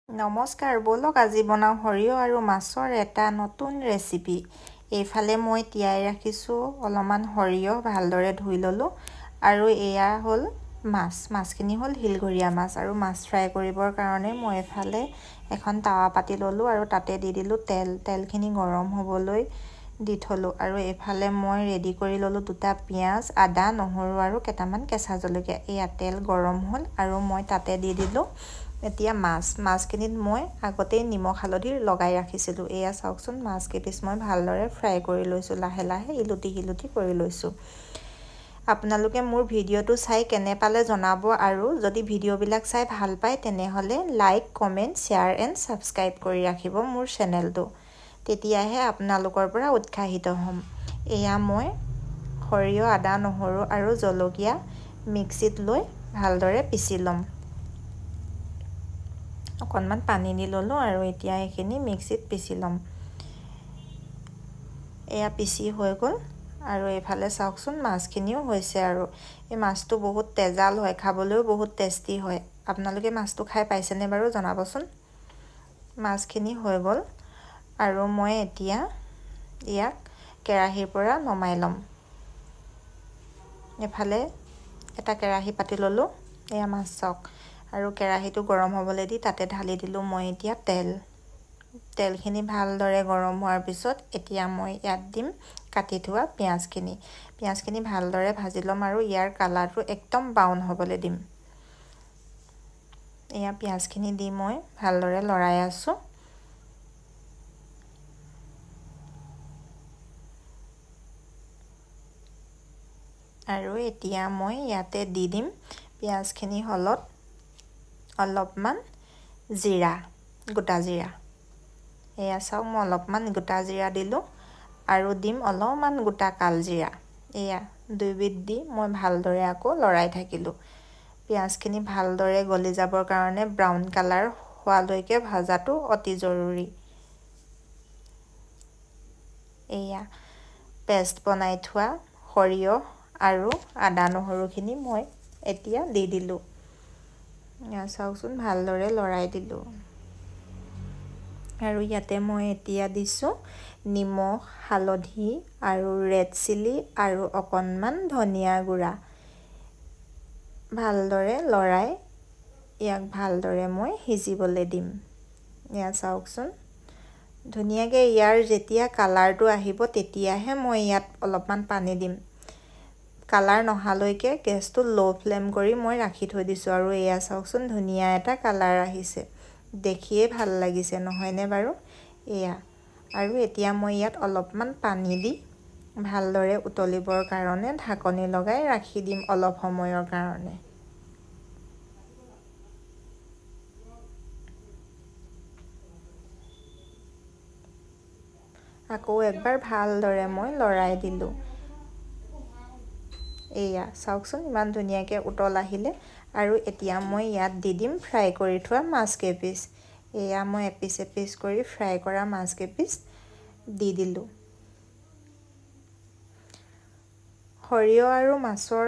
নমস্কাৰ, বলক আজি বনাওঁ সৰিয়হ আৰু মাছৰ এটা নতুন ৰেচিপি। এইফালে মই তিয়াই ৰাখিছোঁ অলপমান সৰিয়হ, ভালদৰে ধুই ল'লোঁ। আৰু এয়া হ'ল মাছখিনি হ'ল শিলঘৰীয়া মাছ। আৰু মাছ ফ্ৰাই কৰিবৰ কাৰণে মই এফালে এখন টাৱা পাতি ল'লোঁ আৰু তাতে দি দিলোঁ তেলখিনি গৰম হ'বলৈ দি থলোঁ। আৰু এইফালে মই ৰেডি কৰি ল'লোঁ 2টা পিঁয়াজ, আদা, নহৰু আৰু কেইটামান কেঁচা জলকীয়া। এয়া তেল গৰম হ'ল আৰু মই তাতে দি দিলোঁ এতিয়া মাছখিনিত মই আগতেই নিমখ হালধি লগাই ৰাখিছিলোঁ। এয়া চাওকচোন, মাছকেইপিচ মই ভালদৰে ফ্ৰাই কৰি লৈছোঁ, লাহে লাহে ইলুটি কৰি লৈছোঁ। আপোনালোকে মোৰ ভিডিঅ'টো চাই কেনে পালে জনাব, আৰু যদি ভিডিঅ'বিলাক চাই ভাল পায় তেনেহ'লে like, comment, share and subscribe কৰি ৰাখিব মোৰ চেনেলটো। তেতিয়াহে আপোনালোকৰ পৰা উৎসাহিত হ'ম। এয়া মই সৰিয়হ, আদা, নহৰু আৰু জলকীয়া মিক্সিত লৈ ভালদৰে পিচি ল'ম। অকণমান পানী দি ল'লোঁ আৰু এতিয়া এইখিনি মিক্সিত পিচি ল'ম। এয়া পিচি হৈ গ'ল। আৰু এইফালে চাওকচোন, মাছখিনিও হৈছে। আৰু এই মাছটো বহুত তেজাল হয়, খাবলৈও বহুত টেষ্টি হয়। আপোনালোকে মাছটো খাই পাইছেনে বাৰু জনাবচোন। মাছখিনি হৈ গ'ল আৰু মই এতিয়া ইয়াক কেৰাহীৰ পৰা নমাই ল'ম। এফালে এটা কেৰাহী পাতি ল'লোঁ। এয়া মাছ চাওক, আৰু কেৰাহীটো গৰম হ'বলৈ দি তাতে ঢালি দিলোঁ মই এতিয়া তেলখিনি ভালদৰে গৰম হোৱাৰ পিছত এতিয়া মই ইয়াত দিম কাটি থোৱা পিঁয়াজখিনি ভালদৰে ভাজি ল'ম আৰু ইয়াৰ কালাৰটো একদম ব্ৰাউন হ'বলৈ দিম। এয়া পিঁয়াজখিনি দি মই ভালদৰে লৰাই আছোঁ। আৰু এতিয়া মই ইয়াতে দি দিম পিঁয়াজখিনি হলত অলপমান জিৰা, গোটা জিৰা। এয়া চাওক, মই অলপমান গোটা জিৰা দিলোঁ আৰু দিম অলপমান গোটা কালজিৰা। এয়া দুইবিধ দি মই ভালদৰে আকৌ লৰাই থাকিলোঁ। পিঁয়াজখিনি ভালদৰে গলি যাবৰ কাৰণে ব্ৰাউন কালাৰ হোৱালৈকে ভাজাটো অতি জৰুৰী। এয়া পেষ্ট বনাই থোৱা সৰিয়হ আৰু আদা, নহৰুখিনি মই এতিয়া দি দিলোঁ। এয়া চাওকচোন, ভালদৰে লৰাই দিলোঁ। আৰু ইয়াতে মই এতিয়া দিছোঁ নিমখ, হালধি আৰু ৰেড চিলি আৰু অকণমান ধনিয়া গুড়া। ভালদৰে লৰাই ইয়াক ভালদৰে মই সিজিবলৈ দিম। এয়া চাওকচোন, ধুনীয়াকৈ ইয়াৰ যেতিয়া কালাৰটো আহিব তেতিয়াহে মই ইয়াত অলপমান পানী দিম। কালাৰ নহালৈকে গেছটো ল' ফ্লেম কৰি মই ৰাখি থৈ দিছোঁ। আৰু এয়া চাওকচোন, ধুনীয়া এটা কালাৰ আহিছে, দেখিয়ে ভাল লাগিছে নহয়নে বাৰু। এয়া আৰু এতিয়া মই ইয়াত অলপমান পানী দি ভালদৰে উতলিবৰ কাৰণে ঢাকনি লগাই ৰাখি দিম অলপ সময়ৰ কাৰণে। আকৌ একবাৰ ভালদৰে মই লৰাই দিলোঁ। এয়া চাওকচোন, ইমান ধুনীয়াকৈ উতল আহিলে। আৰু এতিয়া মই ইয়াত দি দিম ফ্ৰাই কৰি থোৱা মাছকেইপিচ। এয়া মই এপিচ কৰি ফ্ৰাই কৰা মাছকেইপিচ দি দিলোঁ। সৰিয়হ আৰু মাছৰ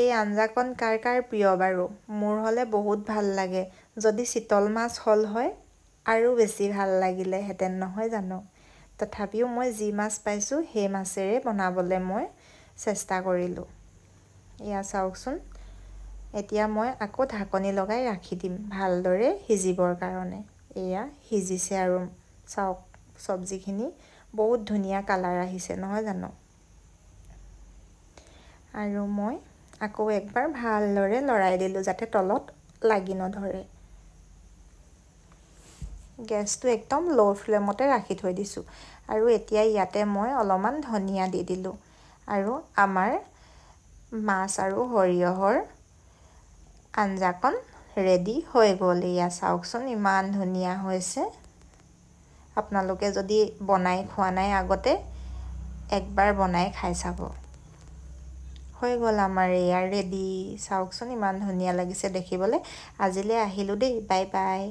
এই আঞ্জাকণ কাৰ কাৰ প্ৰিয় বাৰু? মোৰ হ'লে বহুত ভাল লাগে। যদি চিতল মাছ হ'ল হয় আৰু বেছি ভাল লাগিলেহেঁতেন, নহয় জানো। তথাপিও মই যি মাছ পাইছোঁ সেই মাছেৰে বনাবলৈ মই চেষ্টা কৰিলোঁ। এয়া চাওকচোন, এতিয়া মই আকৌ ঢাকনি লগাই ৰাখি দিম ভালদৰে সিজিবৰ কাৰণে। এয়া সিজিছে আৰু চাওক, চব্জিখিনি বহুত ধুনীয়া কালাৰ আহিছে, নহয় জানো। আৰু মই আকৌ একবাৰ ভালদৰে লৰাই দিলোঁ যাতে তলত লাগি নধৰে। গেছটো একদম ল' ফ্লেমতে ৰাখি থৈ দিছোঁ। আৰু এতিয়া ইয়াতে মই অলপমান ধনিয়া দি দিলোঁ। আৰু আমাৰ মাছ আৰু সৰিয়হৰ আঞ্জাকণ ৰেডি হৈ গ'ল। এয়া চাওকচোন, ইমান ধুনীয়া হৈছে। আপোনালোকে যদি বনাই খোৱা নাই আগতে, একবাৰ বনাই খাই চাব। হৈ গ'ল আমাৰ এয়া ৰেডি। চাওকচোন, ইমান ধুনীয়া লাগিছে দেখিবলৈ। আজিলৈ আহিলোঁ দেই, বাই বাই।